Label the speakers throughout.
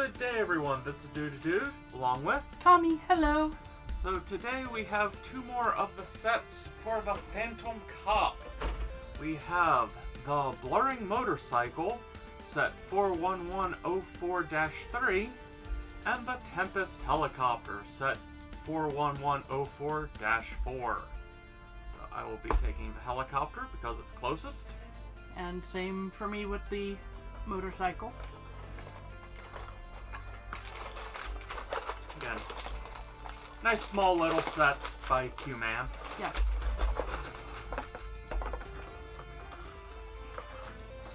Speaker 1: Good day, everyone. This is Dude, along with
Speaker 2: Tommy. Hello.
Speaker 1: So today we have two more of the sets for the Phantom Cop. We have the Blurring Motorcycle, set 41104-3, and the Tempest Helicopter, set 41104-4. So I will be taking the helicopter because it's closest.
Speaker 2: And same for me with the motorcycle.
Speaker 1: Again, nice small little set by Qman.
Speaker 2: Yes.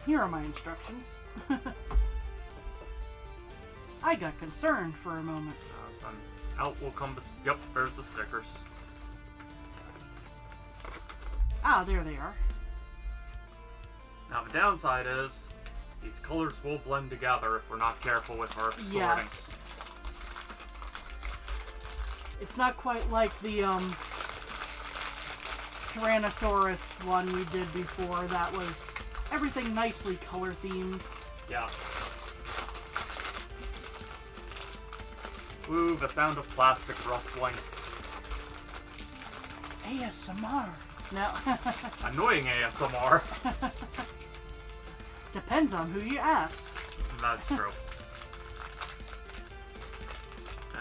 Speaker 2: Here are my instructions. I got concerned for a moment.
Speaker 1: Out will come the... Yep, there's the stickers.
Speaker 2: Ah, there they are.
Speaker 1: Now the downside is, these colors will blend together if we're not careful with our sorting.
Speaker 2: Yes. It's not quite like the Tyrannosaurus one we did before. That was everything nicely color themed.
Speaker 1: Yeah. Ooh, the sound of plastic rustling.
Speaker 2: ASMR. No.
Speaker 1: Annoying ASMR.
Speaker 2: Depends on who you ask.
Speaker 1: That's true.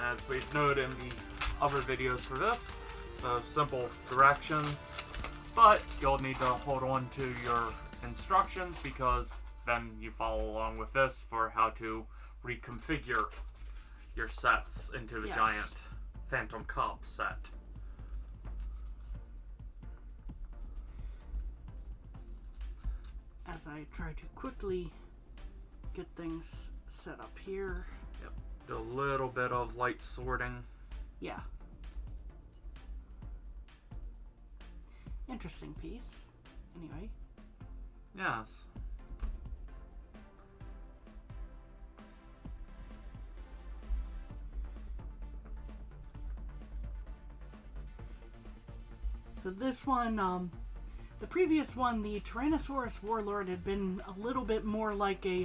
Speaker 1: As we've noted in the other videos for this, the simple directions, but you'll need to hold on to your instructions because then you follow along with this for how to reconfigure your sets into the giant Phantom Cop set.
Speaker 2: As I try to quickly get things set up here.
Speaker 1: Yep, do a little bit of light sorting.
Speaker 2: Yeah. Interesting piece. Anyway.
Speaker 1: Yes.
Speaker 2: So this one, the previous one, the Tyrannosaurus Warlord, had been a little bit more like a,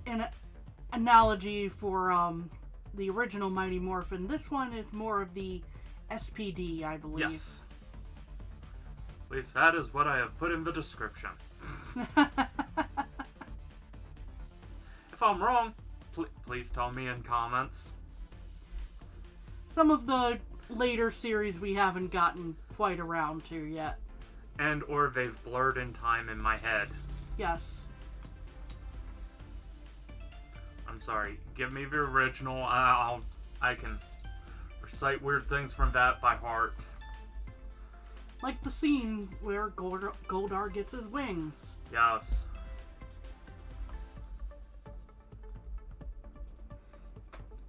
Speaker 2: an analogy for, the original Mighty Morphin. This one is more of the SPD, I believe.
Speaker 1: Yes. At least that is what I have put in the description. If I'm wrong, please tell me in comments.
Speaker 2: Some of the later series we haven't gotten quite around to yet.
Speaker 1: And or they've blurred in time in my head.
Speaker 2: Yes.
Speaker 1: I'm sorry, give me the original. I can recite weird things from that by heart.
Speaker 2: Like the scene where Goldar gets his wings.
Speaker 1: Yes.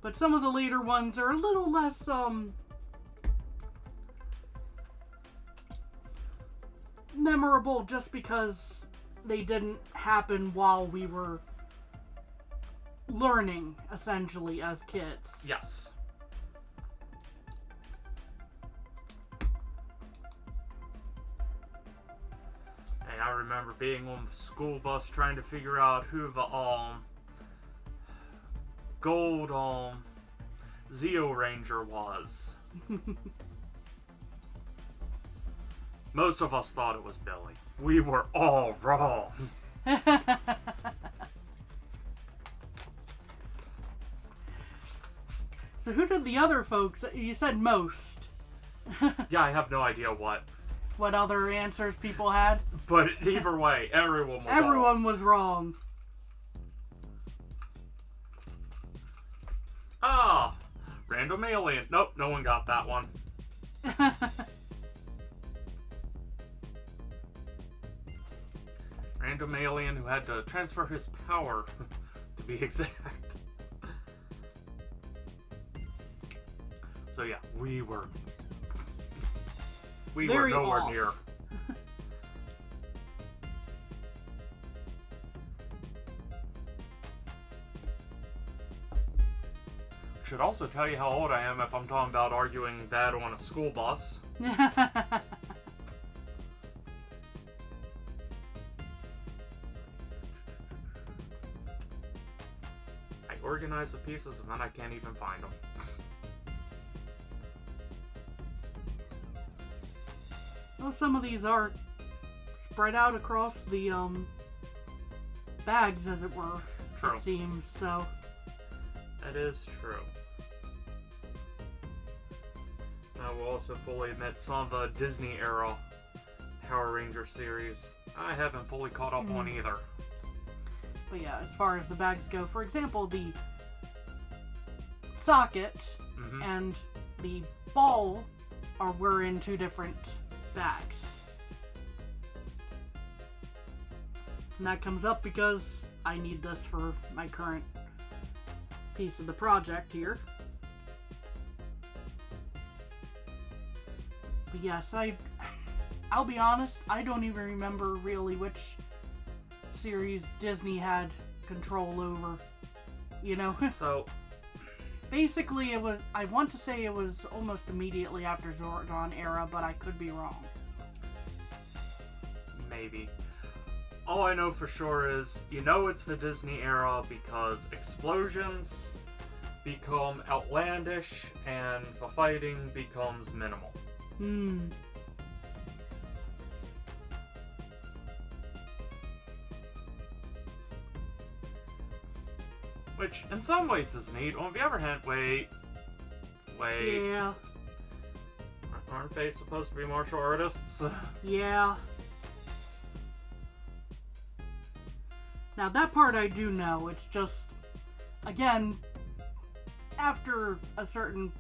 Speaker 2: But some of the later ones are a little less, memorable just because they didn't happen while we were learning, essentially, as kids.
Speaker 1: Yes. Hey, I remember being on the school bus trying to figure out who the, gold, Zeo Ranger was. Most of us thought it was Billy. We were all wrong.
Speaker 2: So who did the other folks? You said most.
Speaker 1: Yeah, I have no idea what.
Speaker 2: What other answers people had?
Speaker 1: But either way, everyone was
Speaker 2: Everyone was wrong.
Speaker 1: Ah, random alien. Nope, no one got that one. Random alien who had to transfer his power, to be exact. So yeah, we were nowhere
Speaker 2: off.
Speaker 1: near. Should also tell you how old I am if I'm talking about arguing that on a school bus. organize the pieces, and then I can't even find them.
Speaker 2: Well, some of these are spread out across the bags, as it were.
Speaker 1: True.
Speaker 2: It seems so.
Speaker 1: That is true. I will also fully admit some of the Disney era Power Ranger series I haven't fully caught up on either.
Speaker 2: But yeah, as far as the bags go, for example, the socket and the ball were in two different bags. And that comes up because I need this for my current piece of the project here. But yes, I'll be honest, I don't even remember really which series Disney had control over, you know?
Speaker 1: So,
Speaker 2: basically it was, I want to say it was almost immediately after Zordon era, but I could be wrong.
Speaker 1: maybe. All I know for sure is, you know it's the Disney era because explosions become outlandish and the fighting becomes minimal. Which, in some ways, is neat. On the other hand, wait.
Speaker 2: Yeah.
Speaker 1: Aren't they supposed to be martial artists?
Speaker 2: Yeah. Now, that part I do know. It's just, again, after a certain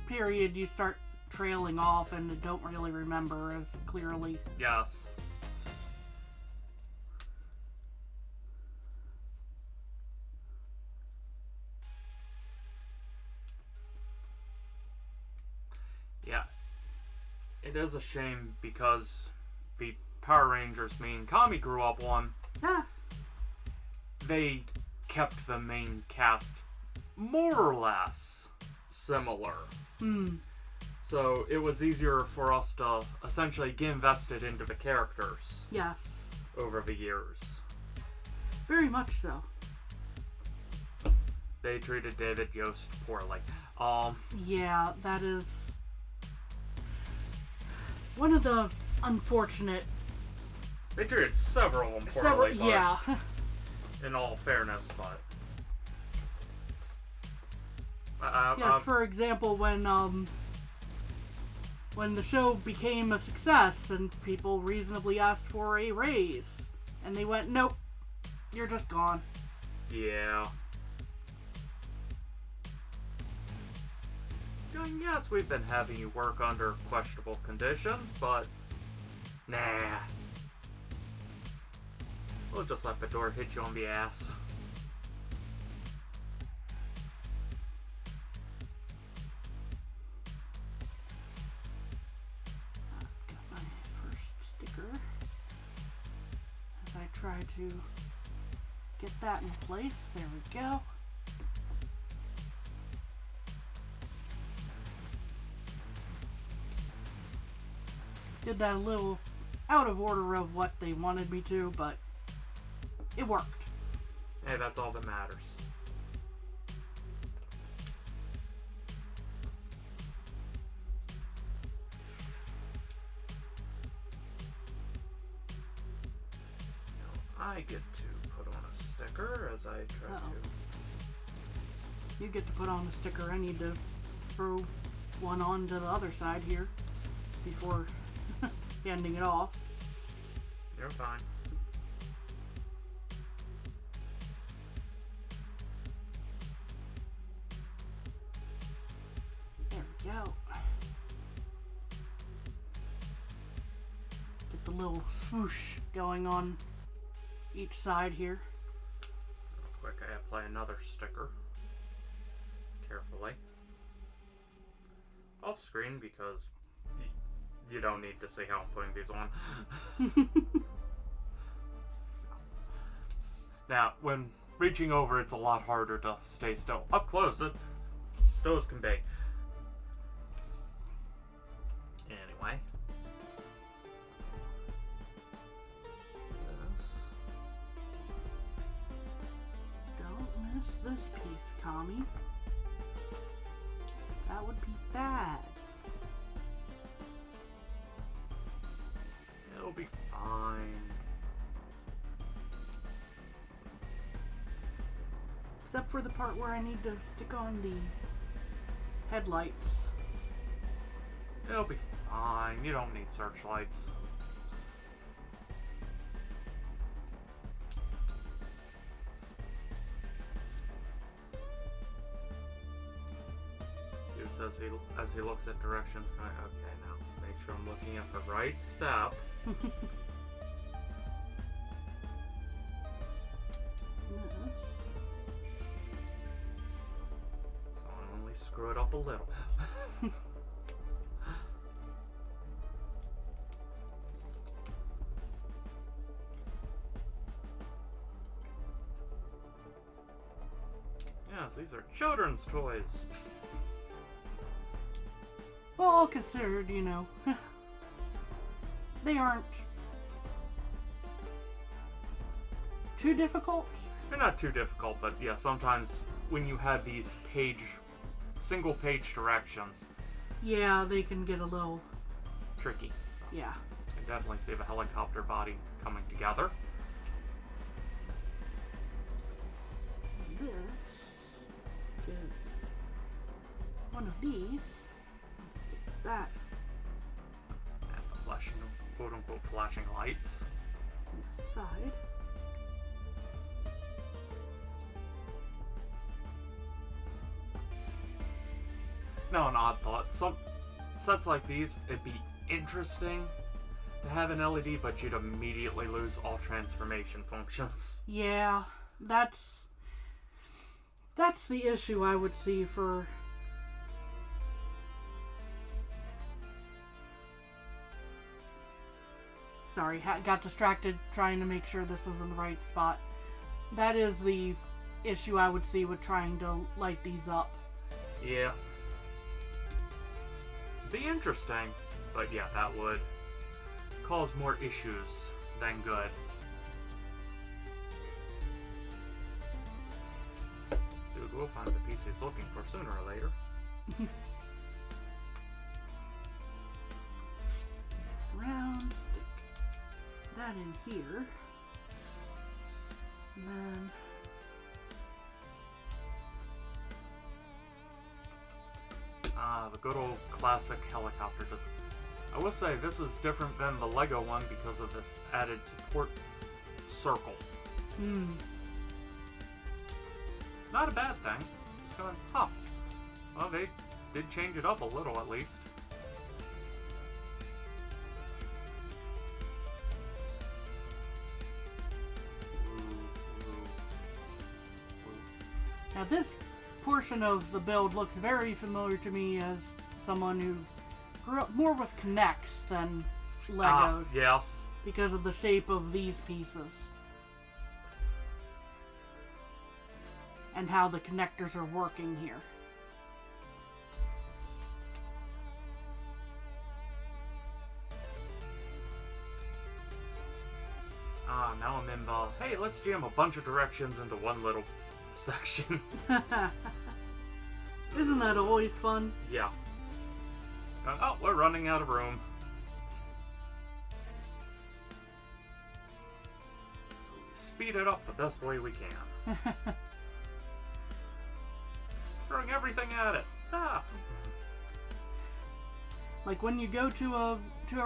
Speaker 2: period, you start trailing off and don't really remember as clearly.
Speaker 1: Yes. Yeah. It is a shame because the Power Rangers me and Kami grew up on, they kept the main cast more or less similar. So it was easier for us to essentially get invested into the characters.
Speaker 2: Yes.
Speaker 1: Over the years.
Speaker 2: Very much so.
Speaker 1: They treated David Yost poorly.
Speaker 2: Yeah, that is one of the unfortunate.
Speaker 1: They treated several of them poorly.
Speaker 2: Yeah.
Speaker 1: In all fairness, but.
Speaker 2: Yes, for example, when the show became a success and people reasonably asked for a raise, and they went, nope, you're just gone.
Speaker 1: Yeah. Yes, we've been having you work under questionable conditions, but nah. We'll just let the door hit you on the ass.
Speaker 2: Got my first sticker. As I try to get that in place, there we go. Did that a little out of order of what they wanted me to, but it worked.
Speaker 1: Hey, that's all that matters. Now I get to put on a sticker as I try to.
Speaker 2: You get to put on a sticker. I need to throw one on to the other side here before handing it off.
Speaker 1: You're fine.
Speaker 2: There we go. Get the little swoosh going on each side here.
Speaker 1: Real quick, I apply another sticker. Carefully. Off screen because you don't need to see how I'm putting these on. Now, when reaching over, it's a lot harder to stay still. Up close, it still as can be. Anyway.
Speaker 2: Don't miss this piece, Kami. That would be bad.
Speaker 1: It'll be fine.
Speaker 2: Except for the part where I need to stick on the headlights.
Speaker 1: It'll be fine. You don't need searchlights. As he looks at directions, okay, now make sure I'm looking at the right step.
Speaker 2: Yes.
Speaker 1: So I only screw it up a little. Yes, these are children's toys.
Speaker 2: Well, all considered, you know, they aren't too difficult.
Speaker 1: They're not too difficult, but yeah, sometimes when you have these single page directions,
Speaker 2: Yeah, they can get a little,
Speaker 1: tricky. So
Speaker 2: yeah.
Speaker 1: I can definitely see the helicopter body coming together.
Speaker 2: This, get one of these, stick that
Speaker 1: And the flashing, quote unquote, flashing lights.
Speaker 2: on the side.
Speaker 1: Now, an odd thought. Some sets like these, it'd be interesting to have an LED, but you'd immediately lose all transformation functions.
Speaker 2: Yeah, that's the issue I would see for... Sorry, got distracted trying to make sure this was in the right spot. That is the issue I would see with trying to light these up.
Speaker 1: Yeah. Be interesting, but yeah, that would cause more issues than good. Dude, we'll find the piece he's looking for sooner or later.
Speaker 2: Round, stick that in here. And then
Speaker 1: The good old classic helicopter. I will say this is different than the Lego one because of this added support circle. Not a bad thing. It's going, huh. Well, they did change it up a little at least.
Speaker 2: now this portion of the build looks very familiar to me as someone who grew up more with Connects than Legos.
Speaker 1: Yeah.
Speaker 2: Because of the shape of these pieces. And how the connectors are working here.
Speaker 1: Now I'm in the, hey, let's jam a bunch of directions into one little section.
Speaker 2: Isn't that always fun?
Speaker 1: Yeah. Oh, we're running out of room. Speed it up the best way we can. Throwing everything at it. Ah.
Speaker 2: Like when you go to a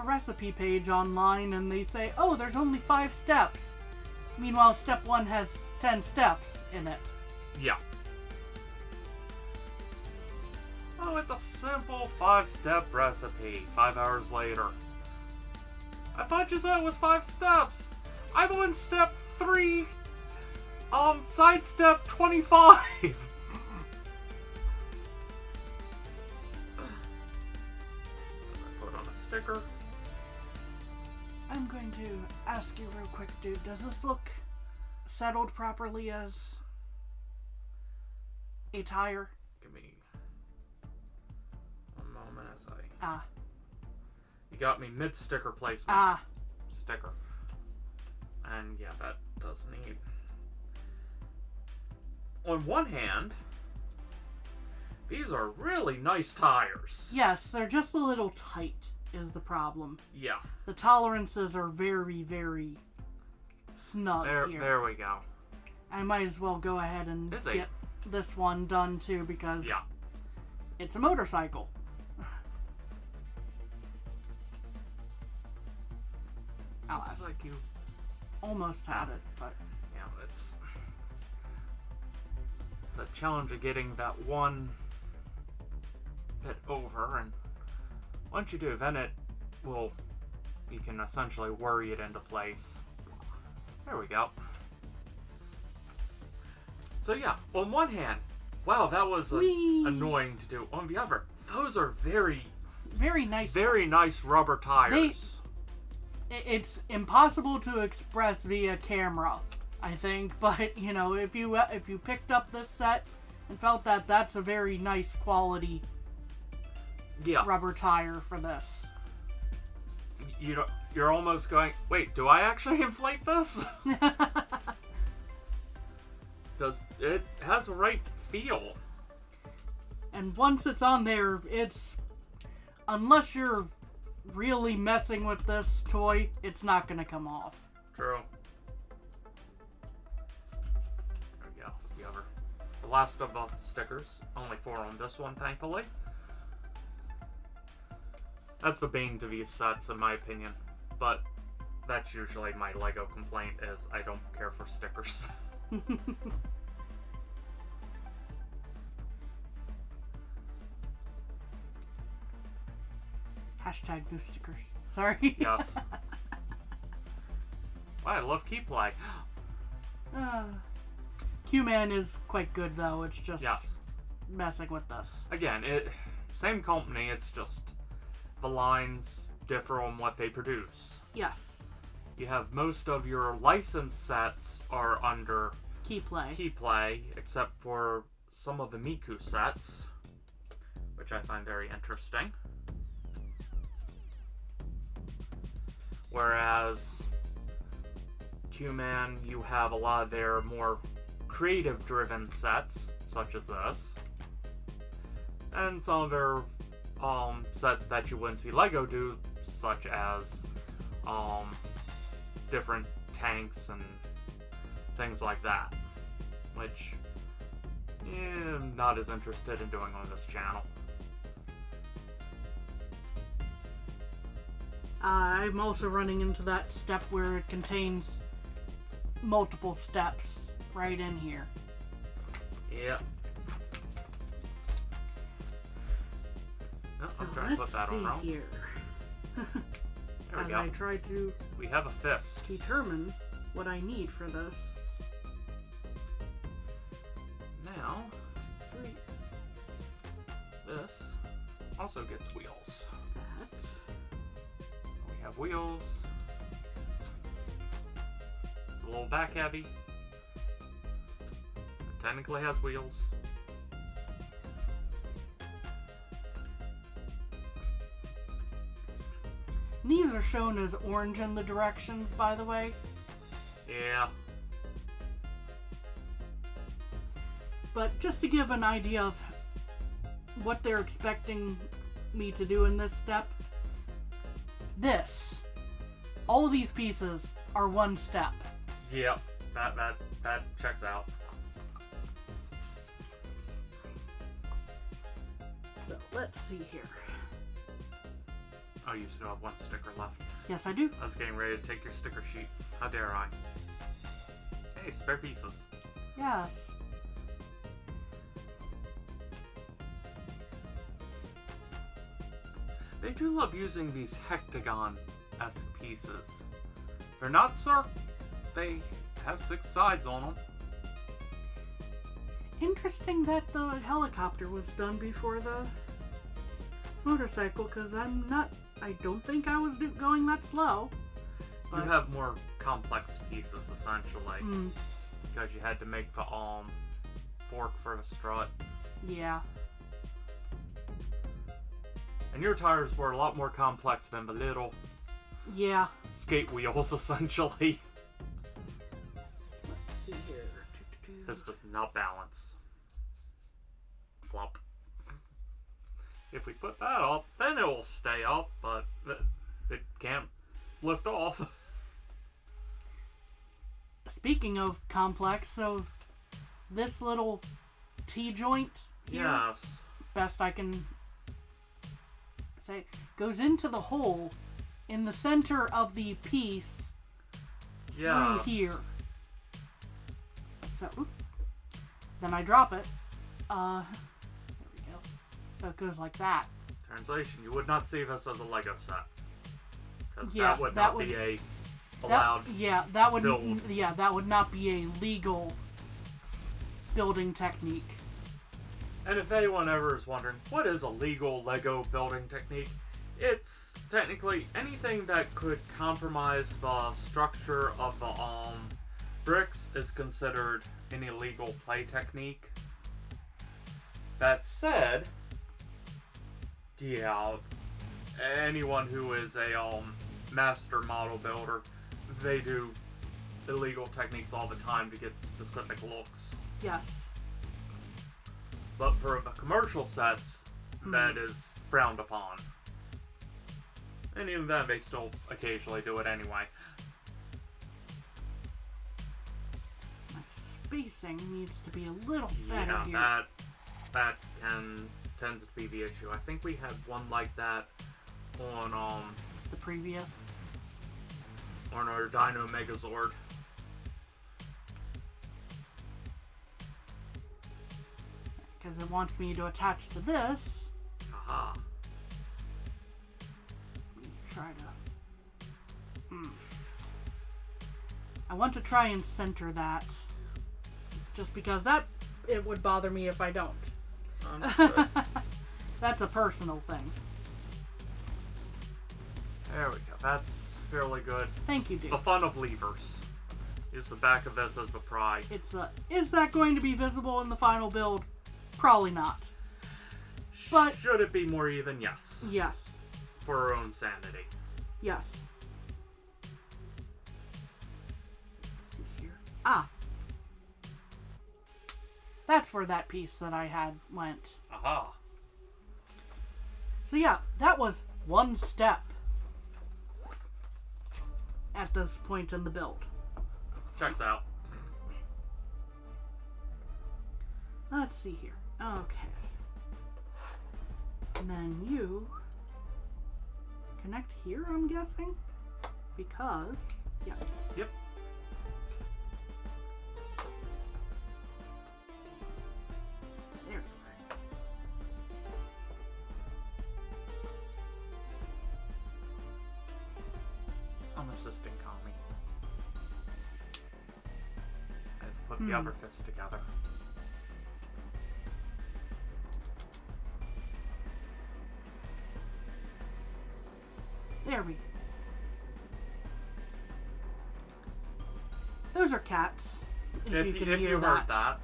Speaker 2: recipe page online and they say, oh, there's only 5 steps. Meanwhile, step 1 has 10 steps in it.
Speaker 1: Yeah. Oh, it's a simple 5-step recipe. 5 hours later. I thought you said it was 5 steps. I'm on step 3. Side step 25. Put on a sticker.
Speaker 2: I'm going to ask you real quick, dude. Does this look settled properly as a tire?
Speaker 1: Give me one moment as I...
Speaker 2: Ah.
Speaker 1: You got me mid-sticker placement.
Speaker 2: Ah.
Speaker 1: Sticker. And yeah, that does need on one hand, these are really nice tires.
Speaker 2: Yes, they're just a little tight is the problem.
Speaker 1: Yeah.
Speaker 2: The tolerances are very, very snug here.
Speaker 1: There we go.
Speaker 2: I might as well go ahead and get this one done too because it's a motorcycle.
Speaker 1: Looks like you
Speaker 2: almost had it, but
Speaker 1: yeah, it's the challenge of getting that one bit over, and once you do, then you can essentially worry it into place. There we go. So yeah, on one hand, wow, that was annoying to do. On the other, those are very nice rubber tires.
Speaker 2: It's impossible to express via camera, I think, but you know, if you picked up this set and felt that that's a very nice quality rubber tire for this.
Speaker 1: You're almost going, wait, do I actually inflate this? Because it has a right feel.
Speaker 2: And once it's on there, unless you're really messing with this toy, it's not going to come off.
Speaker 1: True. There we go. The last of the stickers. Only 4 on this one, thankfully. That's the bane to these sets, in my opinion. But that's usually my LEGO complaint, is I don't care for stickers.
Speaker 2: Hashtag new stickers. Sorry.
Speaker 1: Yes. Wow, I love Keyplay.
Speaker 2: Qman is quite good, though. It's just messing with this.
Speaker 1: Again, same company, it's just the lines differ on what they produce.
Speaker 2: Yes.
Speaker 1: You have most of your licensed sets are under Keyplay, except for some of the Miku sets, which I find very interesting. Whereas Qman, you have a lot of their more creative-driven sets, such as this, and some of their sets that you wouldn't see LEGO do, such as different tanks and things like that, which I'm not as interested in doing on this channel.
Speaker 2: I'm also running into that step where it contains multiple steps right in here.
Speaker 1: Yep. Oh,
Speaker 2: So
Speaker 1: I'm trying to put that on wrong.
Speaker 2: here.
Speaker 1: There we
Speaker 2: As
Speaker 1: go.
Speaker 2: I try to
Speaker 1: We have a fist.
Speaker 2: determine what I need for this.
Speaker 1: Now, this also gets wheels.
Speaker 2: That.
Speaker 1: We have wheels. A little back heavy. It technically has wheels.
Speaker 2: These are shown as orange in the directions, by the way.
Speaker 1: Yeah.
Speaker 2: But just to give an idea of what they're expecting me to do in this step, all these pieces are one step.
Speaker 1: Yep. That checks out.
Speaker 2: So let's see here.
Speaker 1: Oh, you still have one sticker left.
Speaker 2: Yes, I do.
Speaker 1: I was getting ready to take your sticker sheet. How dare I? Hey, spare pieces.
Speaker 2: Yes.
Speaker 1: They do love using these hectagon-esque pieces. They're not circle. They have 6 sides on them.
Speaker 2: Interesting that the helicopter was done before the motorcycle, because I don't think I was going that slow.
Speaker 1: You have more complex pieces, essentially. Because you had to make the fork for the strut.
Speaker 2: Yeah.
Speaker 1: And your tires were a lot more complex than the little skate wheels, essentially.
Speaker 2: Let's see here.
Speaker 1: This does not balance. Flop. If we put that up, then it will stay up, but it can't lift off.
Speaker 2: Speaking of complex, so this little T-joint here,
Speaker 1: Yes.
Speaker 2: best I can say, goes into the hole in the center of the piece through
Speaker 1: Yes.
Speaker 2: here. So, then I drop it. There we go. So it goes like that.
Speaker 1: Translation, you would not see this as a Lego set. Because
Speaker 2: Yeah,
Speaker 1: that would
Speaker 2: that
Speaker 1: not
Speaker 2: would-
Speaker 1: be a allowed
Speaker 2: that would
Speaker 1: build.
Speaker 2: that would not be a legal building technique.
Speaker 1: And if anyone ever is wondering, what is a legal Lego building technique? It's technically anything that could compromise the structure of the bricks is considered an illegal play technique. That said, yeah, anyone who is a master model builder, they do illegal techniques all the time to get specific looks.
Speaker 2: Yes.
Speaker 1: But for the commercial sets, that is frowned upon. And even then, they still occasionally do it anyway.
Speaker 2: My spacing needs to be a little better
Speaker 1: Yeah,
Speaker 2: here.
Speaker 1: that tends to be the issue. I think we had one like that on
Speaker 2: The previous.
Speaker 1: our Dino Megazord.
Speaker 2: Because it wants me to attach to this.
Speaker 1: Aha.
Speaker 2: Let me try to... I want to try and center that. Just because it would bother me if I don't.
Speaker 1: Understood.
Speaker 2: That's a personal thing.
Speaker 1: There we go. That's fairly good.
Speaker 2: Thank you, dude.
Speaker 1: The fun of levers. Use the back of this as the pry.
Speaker 2: Is that going to be visible in the final build? Probably not. But
Speaker 1: should it be more even? Yes.
Speaker 2: yes.
Speaker 1: For our own sanity.
Speaker 2: Yes. Let's see here. Ah. That's where that piece that I had went.
Speaker 1: Aha.
Speaker 2: So yeah, that was one step at this point in the build.
Speaker 1: Checks out.
Speaker 2: Let's see here. Okay. And then you connect here, I'm guessing? Because, yeah.
Speaker 1: Yep.
Speaker 2: There you are.
Speaker 1: I'm assisting Kami. I've put the other fist together.
Speaker 2: There we go. Those are cats. If you can hear
Speaker 1: heard that.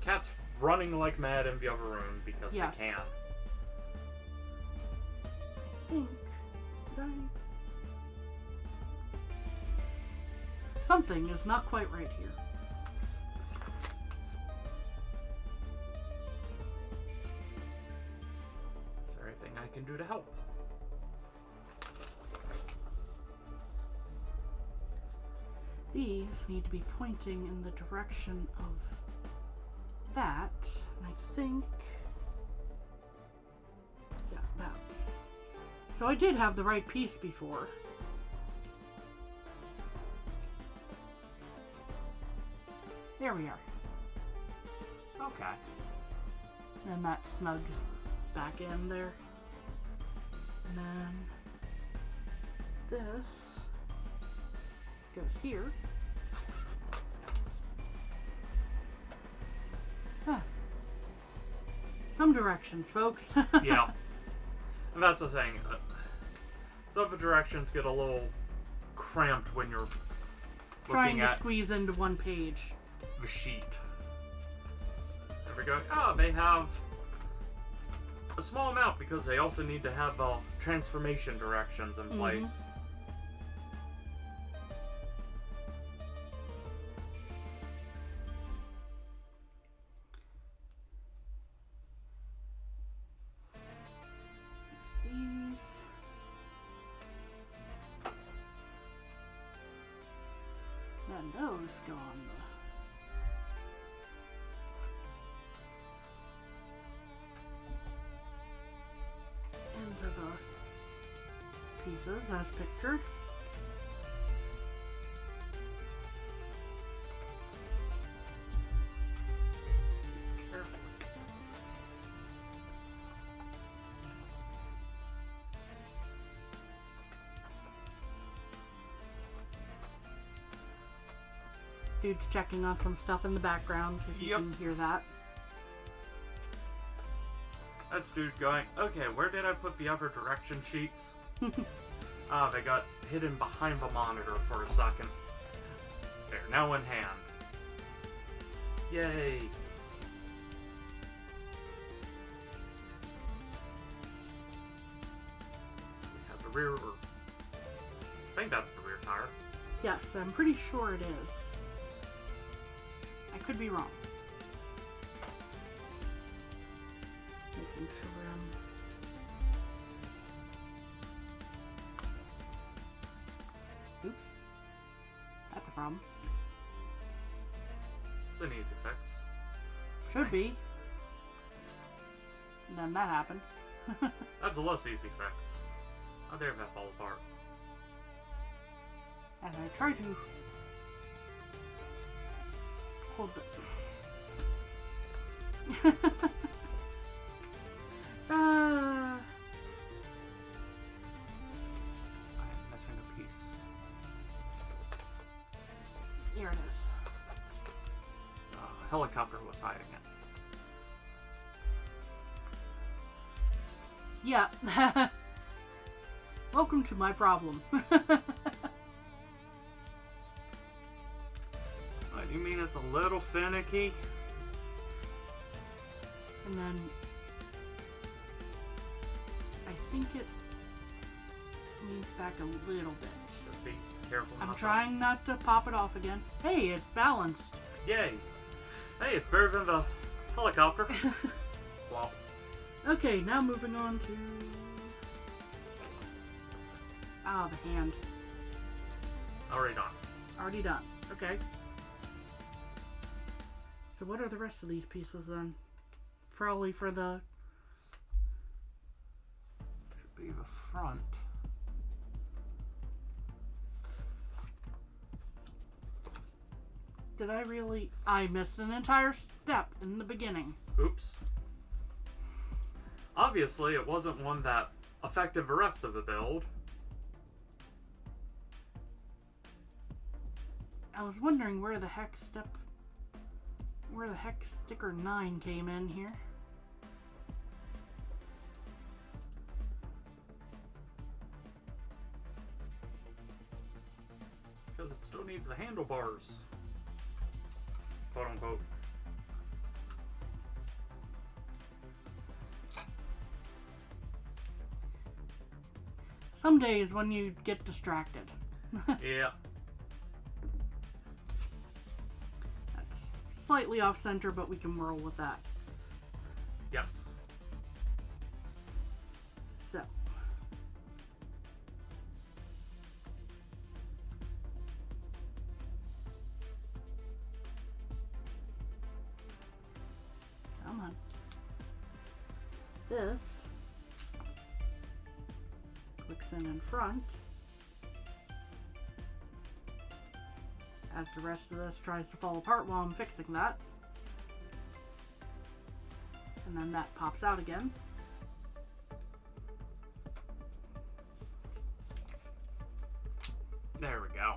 Speaker 1: Cats running like mad in the other room because
Speaker 2: Yes.
Speaker 1: they can.
Speaker 2: I think. Did I... Something is not quite right here.
Speaker 1: Is there anything I can do to help?
Speaker 2: These need to be pointing in the direction of that. And I think... yeah, that. So I did have the right piece before. There we are.
Speaker 1: Okay.
Speaker 2: And that snugs back in there. And then this goes here. Huh. Some directions, folks.
Speaker 1: Yeah. And that's the thing. Some of the directions get a little cramped when you're
Speaker 2: Trying
Speaker 1: looking
Speaker 2: to
Speaker 1: at
Speaker 2: squeeze into one page.
Speaker 1: the sheet. There we go. Oh, they have a small amount because they also need to have transformation directions in place.
Speaker 2: And those go on the ends of the pieces as pictured. Dude's checking on some stuff in the background, if you can hear that.
Speaker 1: That's dude going, okay, where did I put the other direction sheets? They got hidden behind the monitor for a second. There, now in hand. Yay! We have the rear, I think that's the rear tire.
Speaker 2: Yes, I'm pretty sure it is. I could be wrong. Making sure oops. That's a problem.
Speaker 1: It's an easy fix.
Speaker 2: Should be. And then that happened.
Speaker 1: That's a less easy fix. How dare that fall apart?
Speaker 2: As I try to hold the
Speaker 1: I'm missing a piece.
Speaker 2: Here it is.
Speaker 1: Helicopter was hiding it.
Speaker 2: Yeah. Welcome to my problem.
Speaker 1: You mean it's a little finicky?
Speaker 2: And then I think it leans back a little bit.
Speaker 1: Just be careful.
Speaker 2: I'm trying not to pop it off again. Hey, it's balanced.
Speaker 1: Yay! Hey, it's better than the helicopter. Flop.
Speaker 2: Okay, now moving on to the hand.
Speaker 1: Already done.
Speaker 2: Already done. Okay. So what are the rest of these pieces then? Probably for the...
Speaker 1: Should be the front.
Speaker 2: Did I really... I missed an entire step in the beginning.
Speaker 1: Oops. Obviously, it wasn't one that affected the rest of the build.
Speaker 2: I was wondering where the heck sticker 9 came in here.
Speaker 1: Because it still needs the handlebars. Quote unquote.
Speaker 2: Some days when you get distracted.
Speaker 1: Yeah.
Speaker 2: That's slightly off center, but we can roll with that.
Speaker 1: Yes.
Speaker 2: So. Come on. This clicks in front. As the rest of this tries to fall apart while I'm fixing that. And then that pops out again.
Speaker 1: There we go.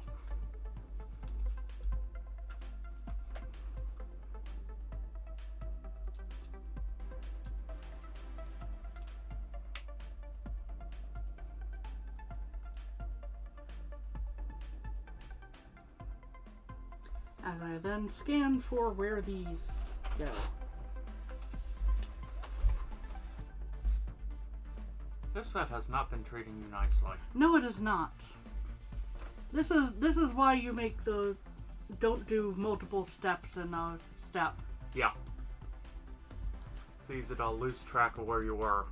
Speaker 2: As I then scan for where these go.
Speaker 1: This set has not been treating you nicely.
Speaker 2: No, it is not. This is why you make the don't do multiple steps in a step.
Speaker 1: Yeah. It's easy to lose track of where you were.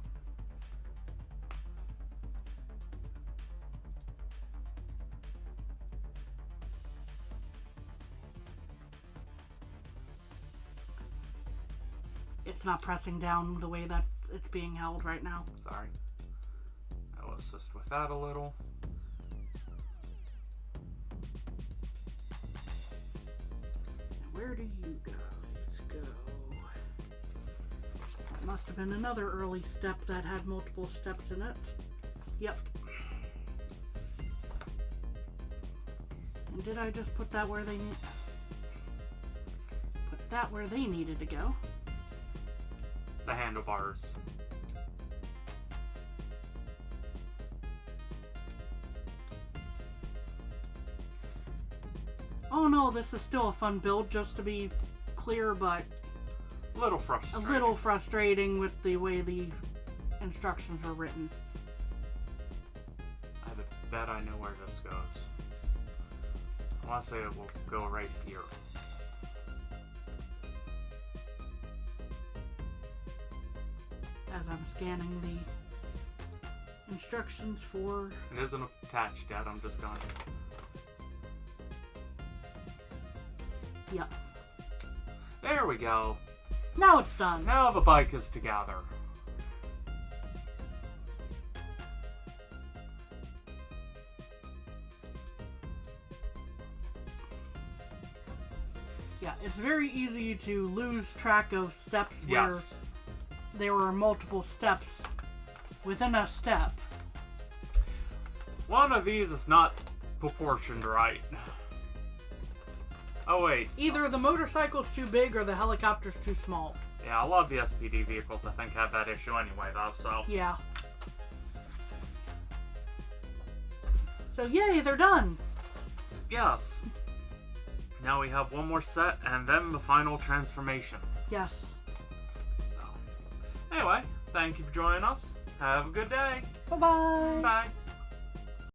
Speaker 2: it's not pressing down the way that it's being held right now.
Speaker 1: Sorry. I'll assist with that a little.
Speaker 2: Where do you guys go? That must have been another early step that had multiple steps in it. Yep. And did I just put that where they needed to go?
Speaker 1: The handlebars.
Speaker 2: Oh no, this is still a fun build, just to be clear, but
Speaker 1: A little frustrating.
Speaker 2: a little frustrating with the way the instructions were written.
Speaker 1: I bet I know where this goes. I want to say it will go right here.
Speaker 2: As I'm scanning the instructions for...
Speaker 1: It isn't attached yet, I'm just going.
Speaker 2: Yep.
Speaker 1: There we go.
Speaker 2: Now it's done.
Speaker 1: Now the bike is together.
Speaker 2: Yeah, it's very easy to lose track of steps where
Speaker 1: Yes.
Speaker 2: there were multiple steps within a step.
Speaker 1: One of these is not proportioned right. Oh wait.
Speaker 2: Either the motorcycle's too big or the helicopter's too small.
Speaker 1: Yeah, a lot of the SPD vehicles I think have that issue anyway though, so.
Speaker 2: Yeah. So yay, they're done!
Speaker 1: Yes. Now we have one more set and then the final transformation.
Speaker 2: Yes.
Speaker 1: Anyway, thank you for joining us. Have a good day.
Speaker 2: Bye-bye!
Speaker 1: Bye.